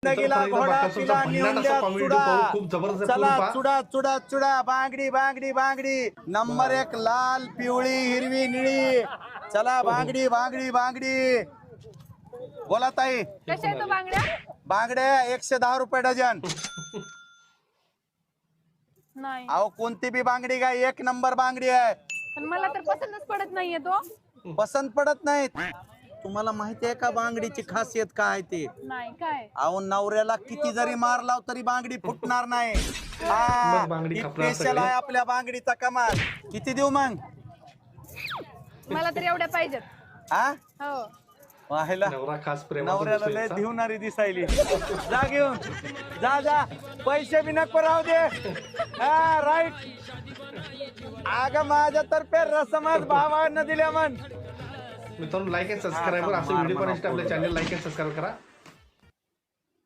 जिंदगीला घोडा तिला नेऊन द्या चुडा. खूप जबरदस्त चला आहे. चुडा चुडा चुडा बांगडी बांगडी बांगडी नंबर 1 लाल पिवळी हिरवी निळी. चला बांगडी बांगडी बांगडी. बोला ताई. कशा आहेत बांगड्या? बांगड्या 110 रुपये डझन. नाही अहो कोणती बी बांगडी काय 1 नंबर बांगडी आहे. पण मला तर पसंतच पडत नाहीये तो. पसंत पडत नाहीत. तुम्हाला माहिती आहे का बांगडीची खासियत काय ते? नाही काय? अहो नवऱ्याला किती जरी मार लाव तरी बांगडी फुटणार नाही. मग बांगडी खपणार स्पेशल सगळे. आहे आपल्या बांगडीचा कमाल. किती देऊ मग? मला तर एवढ्या पाहिजेत. हा हो वाहिला नवरा खास प्रेम नवऱ्याला लय धिवणारी दिसायली. जा घेऊन जा जा. पैसे बी नको राहू दे. हा राईट. अग माझ्यातर्फे रसमच भावानं दिल्या म्हण. मित्रांनो लाईक अँड सबस्क्राईब असं व्हिडिओ पण आपल्या चॅनल लाईक अँड सबस्क्राईब करा.